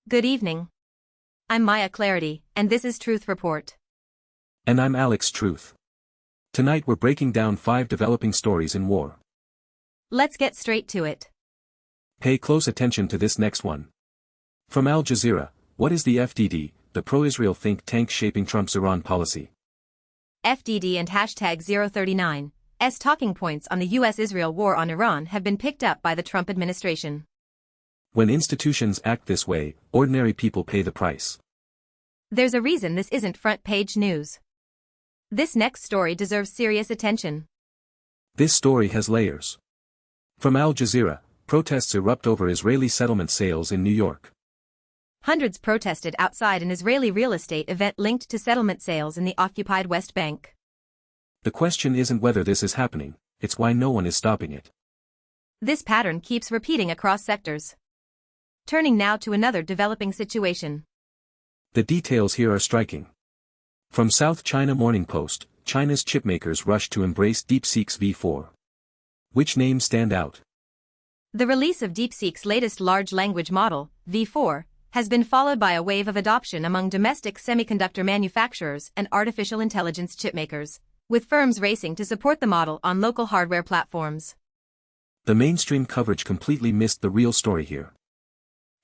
Good evening. I'm Maya Clarity, and this is Truth Report. And I'm Alex Truth. Tonight we're breaking down 5 developing stories in war. Let's get straight to it. Pay close attention to this next one. From Al Jazeera, what is the FDD, the pro-Israel think tank shaping Trump's Iran policy? FDD and hashtag 039's talking points on the U.S.-Israel war on Iran have been picked up by the Trump administration. When institutions act this way, ordinary people pay the price. There's a reason this isn't front-page news. This next story deserves serious attention. This story has layers. From Al Jazeera, protests erupt over Israeli settlement sales in New York. Hundreds protested outside an Israeli real estate event linked to settlement sales in the occupied West Bank. The question isn't whether this is happening, it's why no one is stopping it. This pattern keeps repeating across sectors. Turning now to another developing situation. The details here are striking. From South China Morning Post, China's chipmakers rush to embrace DeepSeek's V4. Which names stand out? The release of DeepSeek's latest large language model, V4, has been followed by a wave of adoption among domestic semiconductor manufacturers and artificial intelligence chipmakers, with firms racing to support the model on local hardware platforms. The mainstream coverage completely missed the real story here.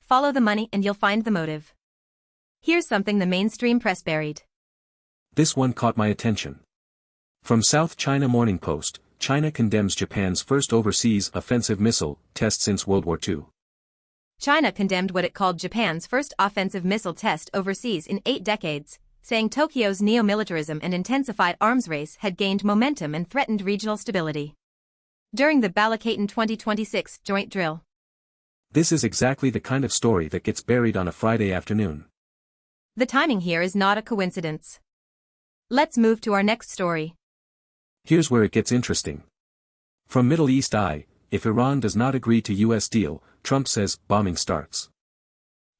Follow the money and you'll find the motive. Here's something the mainstream press buried. This one caught my attention. From South China Morning Post, China condemns Japan's first overseas offensive missile test since World War II. China condemned what it called Japan's first offensive missile test overseas in 8 decades, saying Tokyo's neo-militarism and intensified arms race had gained momentum and threatened regional stability. During the Balakhatan 2026 joint drill. This is exactly the kind of story that gets buried on a Friday afternoon. The timing here is not a coincidence. Let's move to our next story. Here's where it gets interesting. From Middle East Eye, if Iran does not agree to U.S. deal, Trump says bombing starts.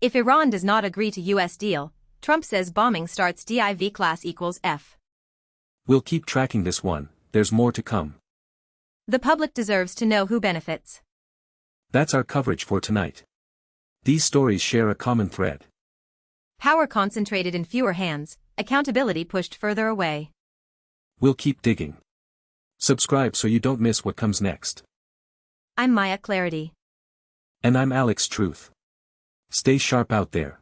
If Iran does not agree to U.S. deal, Trump says bombing starts. Div class equals F. We'll keep tracking this one, there's more to come. The public deserves to know who benefits. That's our coverage for tonight. These stories share a common thread. Power concentrated in fewer hands, accountability pushed further away. We'll keep digging. Subscribe so you don't miss what comes next. I'm Maya Clarity. And I'm Alex Truth. Stay sharp out there.